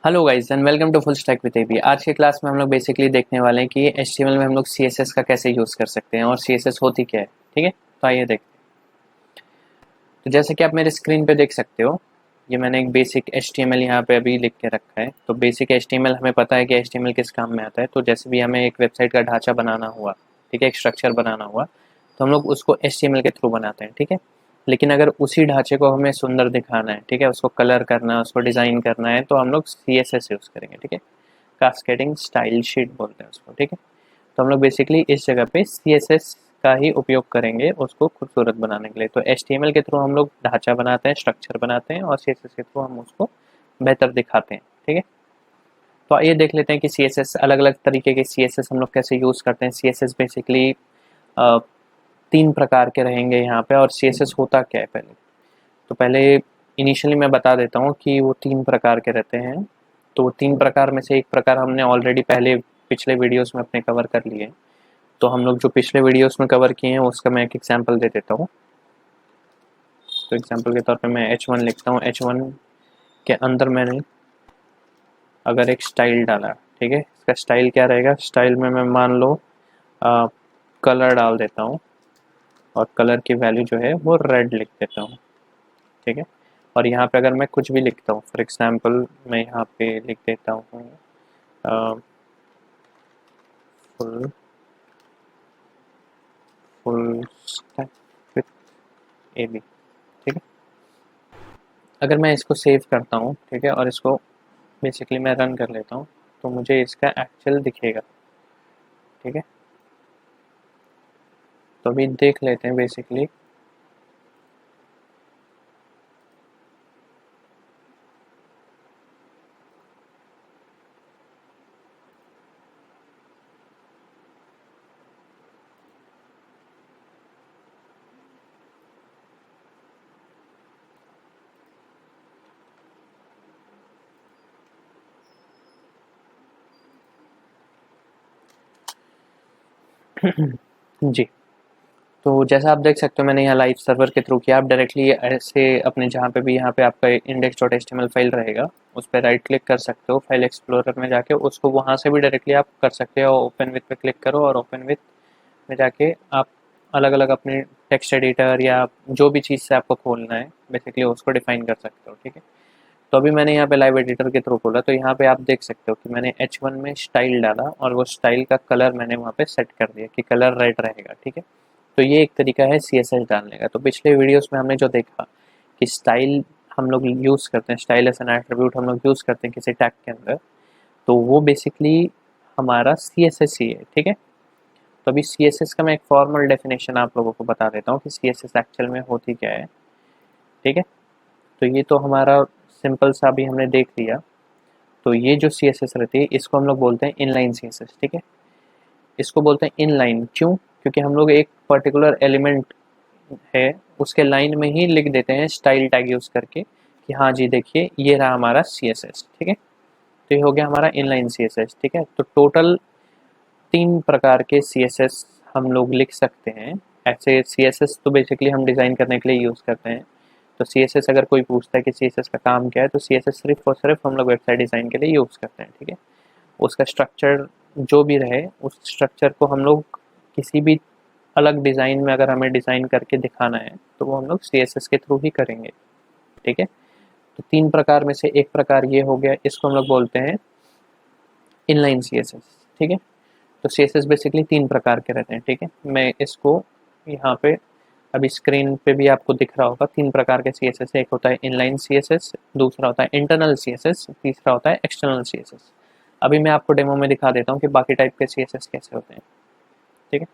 Hello guys and welcome to full stack with AB. आज के class में हम लोग बेसिकली देखने वाले हैं कि एचटीएमएल में हम लोग सीएसएस का कैसे यूज़ कर सकते हैं और सीएसएस होती क्या है। ठीक है, तो आइए देखते हैं। तो जैसे कि आप मेरे स्क्रीन पे देख सकते हो, ये मैंने एक बेसिक एचटीएमएल यहाँ पे अभी लिख के रखा है। तो बेसिक एचटीएमएल हमें पता है कि एचटीएमएल किस काम में आता है। तो जैसे भी हमें एक वेबसाइट का ढांचा बनाना हुआ, ठीक है, एक स्ट्रक्चर बनाना हुआ, तो हम लोग उसको एचटीएमएल के थ्रू बनाते हैं। ठीक है, लेकिन अगर उसी ढांचे को हमें सुंदर दिखाना है, ठीक है, उसको कलर करना है, उसको डिज़ाइन करना है, तो हम लोग सीएसएस यूज़ करेंगे। ठीक है, कास्केडिंग स्टाइल शीट बोलते हैं उसको। ठीक है, तो हम लोग बेसिकली इस जगह पे सीएसएस का ही उपयोग करेंगे उसको खूबसूरत बनाने के लिए। तो एचटीएमएल के थ्रू हम लोग ढांचा बनाते हैं, स्ट्रक्चर बनाते हैं, और सीएसएस के थ्रू हम उसको बेहतर दिखाते हैं। ठीक है, तो आइए देख लेते हैं कि सीएसएस, अलग अलग तरीके के सीएसएस हम लोग कैसे यूज़ करते हैं। सीएसएस बेसिकली तीन प्रकार के रहेंगे यहाँ पे। और सीएसएस होता क्या है, पहले इनिशियली मैं बता देता हूँ कि वो तीन प्रकार के रहते हैं। तो तीन प्रकार में से एक प्रकार हमने ऑलरेडी पहले पिछले वीडियोस में अपने कवर कर लिए। तो हम लोग जो पिछले वीडियोस में कवर किए हैं उसका मैं एक एग्जांपल दे देता हूँ। तो एग्जांपल के तौर पे मैं H1 लिखता हूँ। H1 के अंदर मैंने अगर एक स्टाइल डाला, ठीक है, इसका स्टाइल क्या रहेगा, स्टाइल में मैं मान लो कलर डाल देता हूँ, और कलर की वैल्यू जो है वो रेड लिख देता हूँ। ठीक है, और यहाँ पे अगर मैं कुछ भी लिखता हूँ, फॉर एग्जांपल मैं यहाँ पे लिख देता हूँ full full stack with AB. ठीक है, अगर मैं इसको सेव करता हूँ, ठीक है, और इसको बेसिकली मैं रन कर लेता हूँ, तो मुझे इसका एक्चुअल दिखेगा। ठीक है, तो अभी देख लेते हैं बेसिकली। जी, तो जैसा आप देख सकते हो मैंने यहाँ लाइव सर्वर के थ्रू किया। आप डायरेक्टली ऐसे अपने जहाँ पे भी यहाँ पे आपका index.html फाइल रहेगा, उस पर राइट क्लिक कर सकते हो, फाइल एक्सप्लोरर में जाके उसको वहाँ से भी डायरेक्टली आप कर सकते हो। ओपन विथ पे क्लिक करो और ओपन विथ में जाके आप अलग अलग अपने टेक्स्ट एडिटर या जो भी चीज़ से आपको खोलना है बेसिकली उसको डिफाइन कर सकते हो। ठीक है, तो अभी मैंने यहाँ पे लाइव एडिटर के थ्रू खोला, तो यहाँ पे आप देख सकते हो कि मैंने H1 में स्टाइल डाला और वो स्टाइल का कलर मैंने वहाँ पे सेट कर दिया कि कलर रेड रहेगा। ठीक है, तो ये एक तरीका है सीएसएस डालने का। तो पिछले वीडियोस में हमने जो देखा कि स्टाइल हम लोग यूज़ करते हैं, स्टाइल एज एन एट्रीब्यूट हम लोग यूज़ करते हैं किसी टैग के अंदर, तो वो बेसिकली हमारा सीएसएस ही है। ठीक है, तो अभी सीएसएस का मैं एक फॉर्मल डेफिनेशन आप लोगों को बता देता हूँ कि सीएसएस एक्चुअल में होती क्या है। ठीक है, तो ये तो हमारा सिंपल सा अभी हमने देख लिया। तो ये जो सीएसएस रहती है इसको हम लोग बोलते हैं इनलाइन सीएसएस। ठीक है, इसको बोलते हैं इनलाइन क्यों, क्योंकि हम लोग एक पर्टिकुलर एलिमेंट है उसके लाइन में ही लिख देते हैं स्टाइल टैग यूज़ करके कि हाँ जी देखिए ये रहा हमारा सीएसएस। ठीक है, तो ये हो गया हमारा इनलाइन सीएसएस। ठीक है, तो टोटल तीन प्रकार के सीएसएस हम लोग लिख सकते हैं। ऐसे सीएसएस तो बेसिकली हम डिज़ाइन करने के लिए यूज़ करते हैं। तो सीएसएस अगर कोई पूछता है कि सीएसएस का काम क्या है, तो सीएसएस सिर्फ और सिर्फ हम लोग वेबसाइट डिज़ाइन के लिए यूज़ करते हैं। ठीक है, उसका स्ट्रक्चर जो भी रहे उस स्ट्रक्चर को हम लोग किसी भी अलग डिज़ाइन में अगर हमें डिज़ाइन करके दिखाना है तो वो हम लोग सीएसएस के थ्रू ही करेंगे। ठीक है, तो तीन प्रकार में से एक प्रकार ये हो गया, इसको हम लोग बोलते हैं इनलाइन सीएसएस। ठीक है, तो सीएसएस बेसिकली तीन प्रकार के रहते हैं। ठीक है, मैं इसको यहाँ पे अभी स्क्रीन पे भी आपको दिख रहा होगा। तीन प्रकार के सीएसएस है, एक होता है इनलाइन सीएसएस, दूसरा होता है इंटरनल सीएसएस, तीसरा होता है एक्सटर्नल सीएसएस। अभी मैं आपको डेमो में दिखा देता हूँ कि बाकी टाइप के सीएसएस कैसे होते हैं। ठीक है,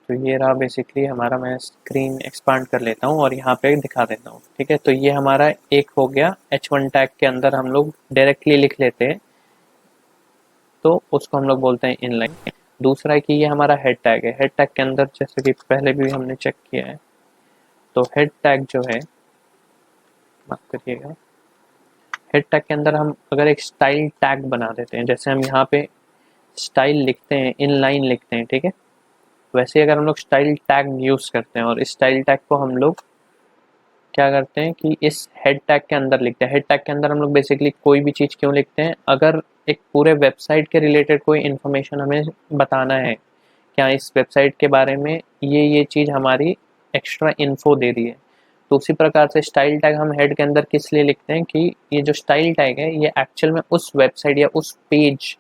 तो ये रहा बेसिकली हमारा, मैं स्क्रीन एक्सपांड कर लेता हूँ और यहाँ पे दिखा देता हूँ। ठीक है, तो ये हमारा एक हो गया। H1 टैग के अंदर हम लोग डायरेक्टली लिख लेते हैं तो उसको हम लोग बोलते हैं इनलाइन। दूसरा है कि ये हमारा हेड टैग है। हेड टैग के अंदर जैसे कि पहले भी हमने चेक किया है, तो हेड टैग जो है, माफ करिएगा, हेड टैग के अंदर हम अगर एक स्टाइल टैग बना देते हैं, जैसे हम यहाँ पे स्टाइल लिखते हैं, इनलाइन लिखते हैं, ठीक है, वैसे अगर हम लोग स्टाइल टैग यूज़ करते हैं और इस स्टाइल टैग को हम लोग क्या करते हैं कि इस हेड टैग के अंदर लिखते हैं। हेड टैग के अंदर हम लोग बेसिकली कोई भी चीज़ क्यों लिखते हैं, अगर एक पूरे वेबसाइट के रिलेटेड कोई इन्फॉर्मेशन हमें बताना है, क्या इस वेबसाइट के बारे में ये चीज़ हमारी एक्स्ट्रा इन्फो दे रही है, तो उसी प्रकार से स्टाइल टैग हम हेड के अंदर किस लिए लिखते हैं कि ये जो स्टाइल टैग है ये एक्चुअल में उस वेबसाइट या उस पेज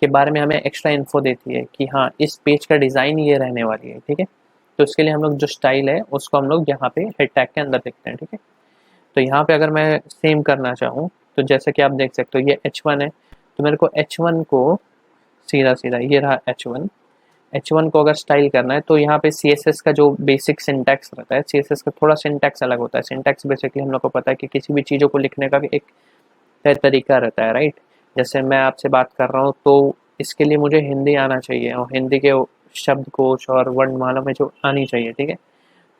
के बारे में हमें एक्स्ट्रा इन्फो देती है कि हाँ इस पेज का डिज़ाइन ये रहने वाली है, ठीक है। तो इसके लिए हम लोग जो स्टाइल है उसको हम लोग यहाँ पे हेड टैग के अंदर लिखते हैं, ठीक है। तो यहाँ पे अगर मैं सेम करना चाहूँ तो जैसे कि आप देख सकते हो ये H1 है, तो मेरे को H1 को सीधा सीधा ये रहा H1 को अगर स्टाइल करना है तो यहाँ पे CSS का जो बेसिक सिंटैक्स रहता है, CSS का थोड़ा सिंटैक्स अलग होता है। सिंटैक्स बेसिकली हम लोग को पता है कि किसी भी चीज़ों को लिखने का भी एक तय तरीका रहता है, राइट। जैसे मैं आपसे बात कर रहा हूँ तो इसके लिए मुझे हिंदी आना चाहिए और हिंदी के शब्दकोश और वर्णमाला में जो आनी चाहिए, ठीक है।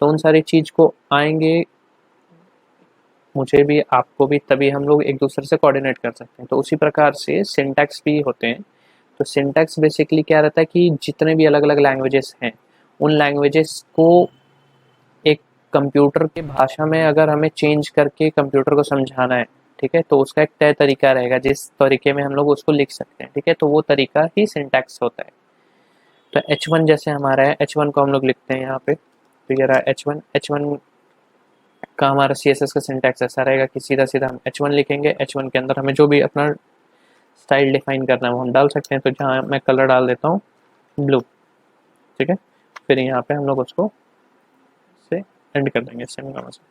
तो उन सारी चीज़ को आएंगे मुझे भी आपको भी, तभी हम लोग एक दूसरे से कोऑर्डिनेट कर सकते हैं। तो उसी प्रकार से सिंटैक्स भी होते हैं। तो सिंटैक्स बेसिकली क्या रहता है कि जितने भी अलग अलग लैंग्वेजेस हैं उन लैंग्वेजेस को एक कंप्यूटर की भाषा में अगर हमें चेंज करके कंप्यूटर को समझाना है, ठीक है, तो उसका एक तय तरीका रहेगा जिस तरीके में हम लोग उसको लिख सकते हैं, ठीक है। तो वो तरीका ही सिंटैक्स होता है। तो H1 जैसे हमारा है, H1 को हम लोग लिखते हैं यहाँ पे, तो ये रहा H1 का हमारा CSS का सिंटैक्स ऐसा रहेगा कि सीधा सीधा हम H1 लिखेंगे। H1 के अंदर हमें जो भी अपना स्टाइल डिफाइन करना है वो हम डाल सकते हैं। तो जहाँ मैं कलर डाल देता हूँ ब्लू, ठीक है। फिर यहाँ पे हम लोग उसको से एंड कर देंगे सेमीकोलन से,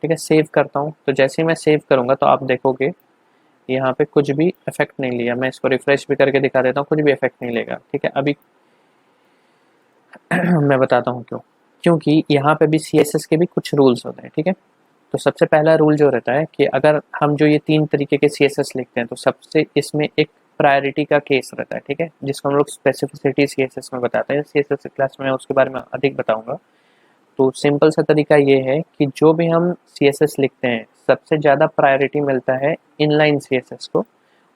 ठीक है। सेव करता हूँ, तो जैसे ही मैं सेव करूँगा तो आप देखोगे यहाँ पे कुछ भी इफेक्ट नहीं लिया। मैं इसको रिफ्रेश भी करके दिखा देता हूँ, कुछ भी इफेक्ट नहीं लेगा, ठीक है। अभी मैं बताता हूँ क्यों, क्योंकि यहाँ पे भी CSS के भी कुछ रूल्स होते हैं, ठीक है। तो सबसे पहला रूल जो रहता है कि अगर हम जो ये 3 तरीके के CSS लिखते हैं तो सबसे इसमें एक प्रायोरिटी का केस रहता है, ठीक है, जिसको हम लोग स्पेसिफिसिटी CSS में बताते हैं। CSS क्लास में उसके बारे में अधिक बताऊंगा। तो सिंपल सा तरीका ये है कि जो भी हम CSS लिखते हैं सबसे ज़्यादा प्रायोरिटी मिलता है इनलाइन CSS को,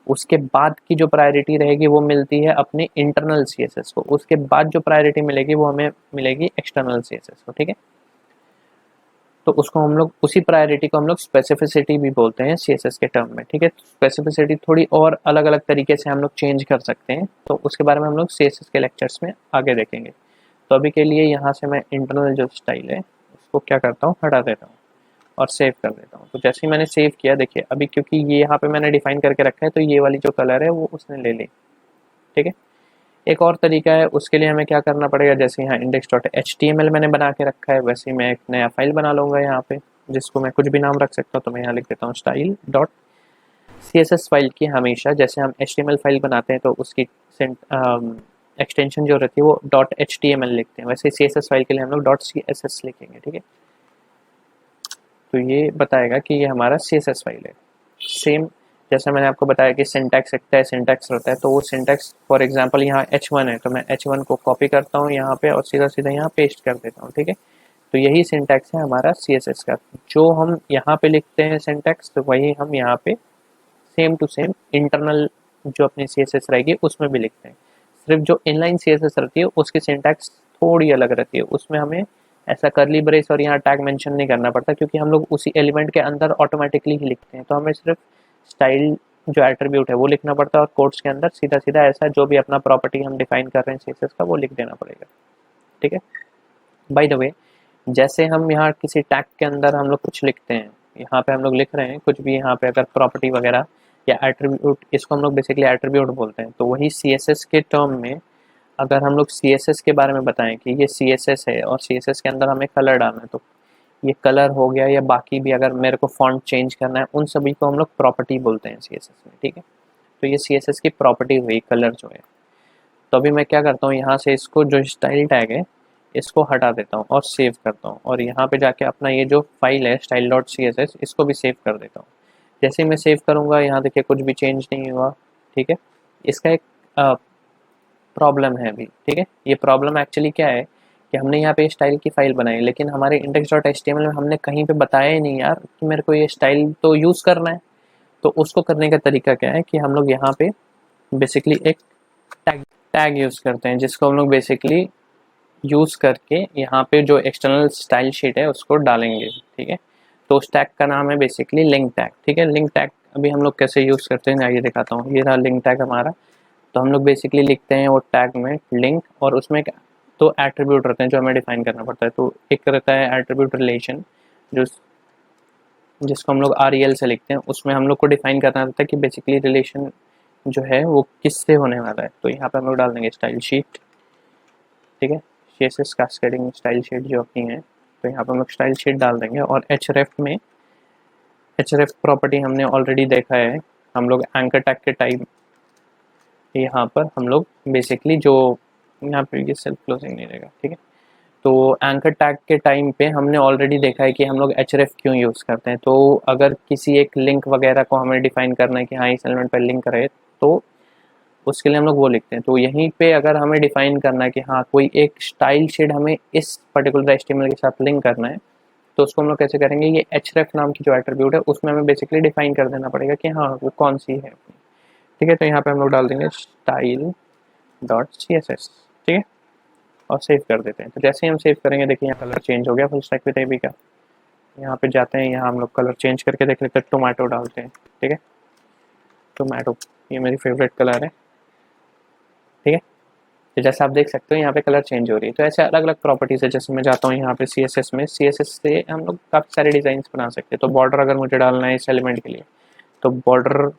उसके बाद की जो प्रायोरिटी रहेगी वो मिलती है अपने इंटरनल CSS को, उसके बाद जो प्रायोरिटी मिलेगी वो हमें मिलेगी एक्सटर्नल CSS को, ठीक है। तो उसको हम लोग उसी प्रायोरिटी को हम लोग स्पेसिफिसिटी भी बोलते हैं CSS के टर्म में, ठीक है। स्पेसिफिसिटी थोड़ी और अलग अलग तरीके से हम लोग चेंज कर सकते हैं, तो उसके बारे में हम लोग CSS के लेक्चर्स में आगे देखेंगे। तो अभी के लिए यहाँ से मैं इंटरनल जो स्टाइल है उसको क्या करता हूँ, हटा देता हूँ और सेव कर देता हूँ। तो जैसे ही मैंने सेव किया, देखिए अभी क्योंकि ये यहाँ पे मैंने डिफाइन करके रखा है तो ये वाली जो कलर है वो उसने ले ली, ठीक है। एक और तरीका है, उसके लिए हमें क्या करना पड़ेगा, जैसे यहाँ index.html मैंने बना के रखा है वैसे ही मैं एक नया फाइल बना लूँगा यहाँ पे, जिसको मैं कुछ भी नाम रख सकता हूँ। तो मैं यहाँ लिख देता हूँ style.css फाइल की हमेशा जैसे हम HTML फाइल बनाते हैं तो उसकी एक्सटेंशन जो रहती है वो .html लिखते हैं, वैसे CSS फाइल के लिए हम लोग .css लिखेंगे, ठीक है। तो ये बताएगा कि ये हमारा CSS फाइल है। सेम जैसा मैंने आपको बताया कि सिंटैक्स एक सिंटैक्स रहता है, तो वो सिंटैक्स फॉर एग्जांपल यहाँ H1 है तो मैं H1 को कॉपी करता हूँ यहाँ पे और सीधा सीधा यहाँ पेस्ट कर देता हूँ, ठीक है। तो यही सिंटैक्स है हमारा CSS का। जो हम यहाँ पे लिखते हैं सिंटैक्स, तो वही हम यहाँ पे सेम टू सेम इंटरनल जो अपनी CSS रहेगी उसमें भी लिखते हैं। सिर्फ जो इनलाइन CSS रहती है उसकी सिंटैक्स थोड़ी अलग रहती है, उसमें हमें ऐसा करली ब्रेस और यहाँ टैग मेंशन नहीं करना पड़ता क्योंकि हम लोग उसी एलिमेंट के अंदर ऑटोमेटिकली ही लिखते हैं। तो हमें सिर्फ स्टाइल जो एट्रीब्यूट है वो लिखना पड़ता है और कोड्स के अंदर सीधा सीधा ऐसा जो भी अपना प्रॉपर्टी हम डिफाइन कर रहे हैं CSS का वो लिख देना पड़ेगा, ठीक है। बाय द वे, जैसे हम यहाँ किसी टैग के अंदर हम लोग कुछ लिखते हैं, यहाँ पे हम लोग लिख रहे हैं कुछ भी, यहाँ पे अगर प्रॉपर्टी वगैरह या एट्रीब्यूट, इसको हम लोग बेसिकली एट्रीब्यूट बोलते हैं। तो वही CSS के टर्म में अगर हम लोग CSS के बारे में बताएं कि ये CSS है और CSS के अंदर हमें कलर डालना है, तो ये कलर हो गया या बाकी भी अगर मेरे को फॉन्ट चेंज करना है, उन सभी को हम लोग प्रॉपर्टी बोलते हैं CSS में, ठीक है। तो ये CSS की प्रॉपर्टी हुई कलर जो है। तो अभी मैं क्या करता हूँ, यहाँ से इसको जो स्टाइल टैग है इसको हटा देता हूँ और सेव करता हूँ, और यहाँ पे जाके अपना ये जो फाइल है style.css इसको भी सेव कर देता हूँ। जैसे ही मैं सेव करूँगा यहाँ देखिए कुछ भी चेंज नहीं हुआ, ठीक है। इसका एक प्रॉब्लम है अभी, ठीक है। ये प्रॉब्लम एक्चुअली क्या है कि हमने यहाँ पे स्टाइल की फाइल बनाई लेकिन हमारे index.html में हमने कहीं पे बताया ही नहीं यार कि मेरे को ये स्टाइल तो यूज़ करना है। तो उसको करने का तरीका क्या है कि हम लोग यहाँ पे बेसिकली एक टैग यूज़ करते हैं, जिसको हम लोग बेसिकली यूज़ करके यहाँ पे जो एक्सटर्नल स्टाइल शीट है उसको डालेंगे, ठीक है। तो उस टैग का नाम है बेसिकली लिंक टैग, ठीक है। लिंक टैग अभी हम लोग कैसे यूज़ करते हैं आइए दिखाता हूँ। ये रहा लिंक टैग हमारा। तो हम लोग बेसिकली लिखते हैं वो टैग में लिंक, और उसमें तो एट्रीब्यूट रहते हैं जो हमें डिफाइन करना पड़ता है। तो एक रहता है एट्रीब्यूट रिलेशन, जो जिसको हम लोग REL से लिखते हैं। उसमें हम लोग को डिफाइन करना रहता है कि बेसिकली रिलेशन जो है वो किससे होने वाला है। तो यहाँ पे हम लोग डाल देंगे स्टाइल शीट, ठीक है। CSS कास्केडिंग स्टाइल शीट जो अपनी है, तो यहाँ पे हम लोग स्टाइल शीट डाल देंगे। और href प्रॉपर्टी हमने ऑलरेडी देखा है। हम लोग एंकर टैग के टाइम यहाँ पर हम लोग बेसिकली जो यहाँ पे ये सेल्फ क्लोजिंग नहीं रहेगा, ठीक है। तो एंकर टैग के टाइम पे हमने ऑलरेडी देखा है कि हम लोग href क्यों यूज़ करते हैं। तो अगर किसी एक लिंक वगैरह को हमें डिफाइन करना है कि हाँ इस एलिमेंट पर लिंक रहे, तो उसके लिए हम लोग वो लिखते हैं। तो यहीं पे अगर हमें डिफाइन करना है कि हाँ कोई एक स्टाइल शेड हमें इस पर्टिकुलर HTML के साथ लिंक करना है, तो उसको हम लोग कैसे करेंगे, ये href नाम की जो एट्रीब्यूट है उसमें हमें बेसिकली डिफाइन कर देना पड़ेगा कि हाँ वो कौन सी है, ठीक है। तो यहाँ पे हम लोग डाल देंगे स्टाइल डॉट CSS, ठीक है, और सेव कर देते हैं। तो जैसे ही हम सेव करेंगे देखिए यहाँ कलर चेंज हो गया फुल स्टैक विद एबी का। यहाँ पे जाते हैं, यहाँ हम लोग कलर चेंज करके देख लेते हैं, टोमेटो डालते हैं, ठीक है। टोमेटो ये मेरी फेवरेट कलर है, ठीक है। तो जैसे आप देख सकते हो यहाँ पे कलर चेंज हो रही है। तो ऐसे अलग अलग प्रॉपर्टीज़ है। जैसे मैं जाता हूँ यहाँ पे CSS में, CSS से हम लोग काफ़ी सारे डिज़ाइंस बना सकते हैं। तो बॉर्डर अगर मुझे डालना है इस एलिमेंट के लिए, तो बॉर्डर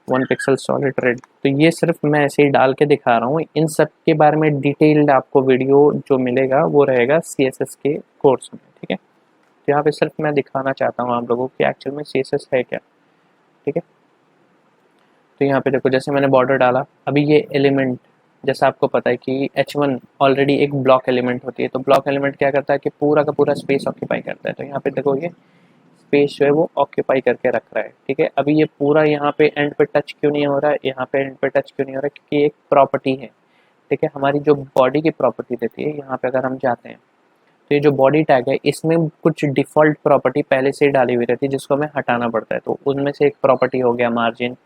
1 पिक्सल सॉलिड रेड, तो ये सिर्फ मैं ऐसे ही डाल के दिखा रहा हूँ। इन सब के बारे में डिटेल्ड आपको वीडियो जो मिलेगा वो रहेगा CSS के कोर्स में, ठीक है। तो यहाँ पे सिर्फ मैं दिखाना चाहता हूँ आप लोगों को कि एक्चुअल में CSS है क्या, ठीक है। तो यहाँ पे देखो जैसे मैंने बॉर्डर डाला, अभी ये एलिमेंट जैसा आपको पता है कि H1 ऑलरेडी एक ब्लॉक एलिमेंट होती है। तो ब्लॉक एलिमेंट क्या करता है कि पूरा का पूरा स्पेस ऑक्यूपाई करता है। तो यहाँ पे देखो ये स्पेस जो है वो ऑक्यूपाई करके रख रहा है, ठीक है। अभी ये पूरा यहाँ पे एंड पे टच क्यों नहीं हो रहा है, यहाँ पे एंड पे टच क्यों नहीं हो रहा है, क्योंकि एक प्रॉपर्टी है, ठीक है। हमारी जो बॉडी की प्रॉपर्टी देती है, यहाँ पे अगर हम जाते हैं तो ये जो बॉडी टैग है इसमें कुछ डिफ़ॉल्ट प्रॉपर्टी पहले से ही डाली हुई रहती है जिसको हमें हटाना पड़ता है। तो उनमें से एक प्रॉपर्टी हो गया मार्जिन,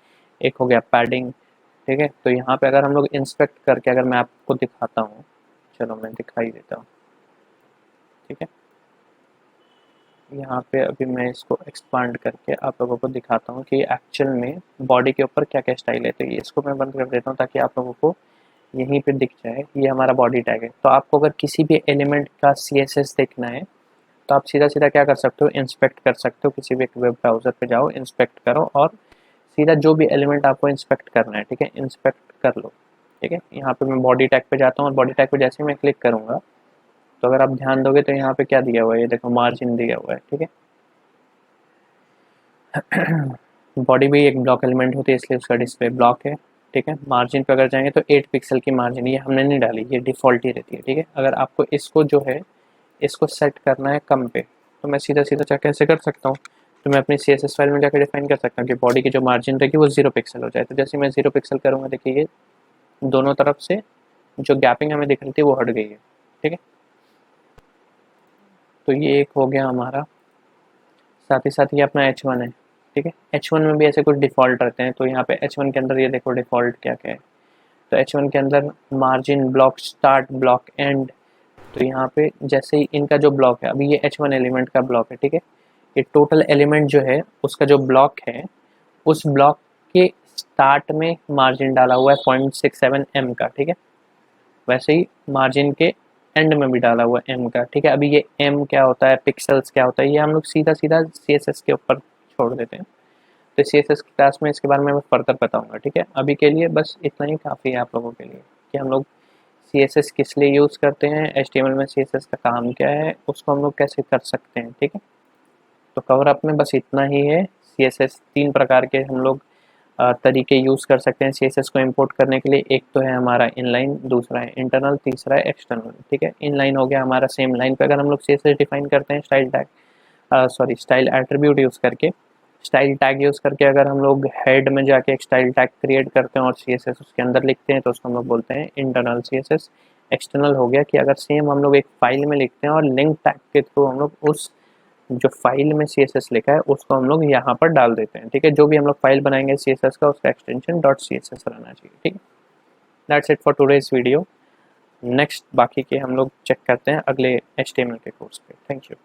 एक हो गया पैडिंग, ठीक है। तो यहाँ पे अगर हम लोग इंस्पेक्ट करके अगर मैं आपको दिखाता हूँ, चलो मैं दिखाई देता हूँ, ठीक है। यहाँ पे अभी मैं इसको एक्सपांड करके आप लोगों को दिखाता हूँ कि एक्चुअल में बॉडी के ऊपर क्या क्या स्टाइल है। तो ये इसको मैं बंद कर देता हूँ ताकि आप लोगों को यहीं पे दिख जाए। ये हमारा बॉडी टैग है। तो आपको अगर किसी भी एलिमेंट का CSS देखना है तो आप सीधा सीधा क्या कर सकते हो, इंस्पेक्ट कर सकते हो। किसी भी एक वेब ब्राउज़र पे जाओ, इंस्पेक्ट करो और सीधा जो भी एलिमेंट आपको इंस्पेक्ट करना है, ठीक है, इंस्पेक्ट कर लो, ठीक है। यहाँ पे मैं बॉडी टैग पे जाता हूँ और बॉडी टैग पे जैसे ही मैं क्लिक करूँगा तो अगर आप ध्यान दोगे तो यहाँ पे क्या दिया हुआ है, ये देखो मार्जिन दिया हुआ है, ठीक है। बॉडी भी एक ब्लॉक एलिमेंट होती है इसलिए उसका डिस्प्ले ब्लॉक है, ठीक है। मार्जिन पे अगर जाएंगे तो 8 पिक्सल की मार्जिन, ये हमने नहीं डाली, ये डिफ़ॉल्ट ही रहती है, ठीक है। अगर आपको इसको जो है इसको सेट करना है कम पे, तो मैं सीधा सीधा क्या कैसे कर सकता हूँ, तो मैं अपनी CSS फाइल में जाकर डिफाइन कर सकता हूँ कि बॉडी की जो मार्जिन रहेगी वो 0 पिक्सल हो जाए। तो जैसे मैं 0 पिक्सल करूँगा देखिए ये दोनों तरफ से जो गैपिंग हमें दिख रही थी वो हट गई है, ठीक है। तो ये एक हो गया हमारा। साथ ही साथ ये अपना H1 है, ठीक है। H1 में भी ऐसे कुछ डिफ़ॉल्ट रहते हैं। तो यहाँ पे H1 के अंदर ये देखो डिफ़ॉल्ट क्या क्या है। तो H1 के अंदर margin block start block and. तो यहाँ पे जैसे ही इनका जो ब्लॉक है, अभी ये H1 एलिमेंट का ब्लॉक है, ठीक है। ये टोटल एलिमेंट जो है उसका जो ब्लॉक है, उस ब्लॉक के स्टार्ट में मार्जिन डाला हुआ है 0.67 m का, ठीक है। वैसे ही मार्जिन के एंड में भी डाला हुआ है m का, ठीक है। अभी ये m क्या होता है, पिक्सल्स क्या होता है, ये हम लोग सीधा सीधा CSS के ऊपर छोड़ देते हैं। तो CSS की क्लास में इसके बारे में मैं फर्दर बताऊंगा, ठीक है। अभी के लिए बस इतना ही काफ़ी है आप लोगों के लिए कि हम लोग CSS किस लिए यूज़ करते हैं, HTML में CSS का काम क्या है, उसको हम लोग कैसे कर सकते हैं, ठीक है। तो कवर अप में बस इतना ही है। CSS 3 प्रकार के हम लोग तरीके यूज़ कर सकते हैं CSS को इंपोर्ट करने के लिए। एक तो है हमारा इनलाइन, दूसरा है इंटरनल, तीसरा है एक्सटर्नल, ठीक है। इनलाइन हो गया हमारा सेम लाइन पे अगर हम लोग CSS डिफाइन करते हैं style tag, style attribute use करके, स्टाइल टैग यूज़ करके अगर हम लोग हेड में जाके एक स्टाइल टैग क्रिएट करते हैं और CSS उसके अंदर लिखते हैं तो उसको हम लोग बोलते हैं इंटरनल CSS। एक्सटर्नल हो गया कि अगर सेम हम लोग एक फाइल में लिखते हैं और लिंक टैग के थ्रू हम लोग उस जो फाइल में CSS लिखा है उसको हम लोग यहाँ पर डाल देते हैं, ठीक है। जो भी हम लोग फाइल बनाएंगे CSS का उसका एक्सटेंशन .css रहना चाहिए, ठीक है। That's it for today's video. Next बाकी के हम लोग चेक करते हैं अगले HTML के कोर्स पे। Thank you.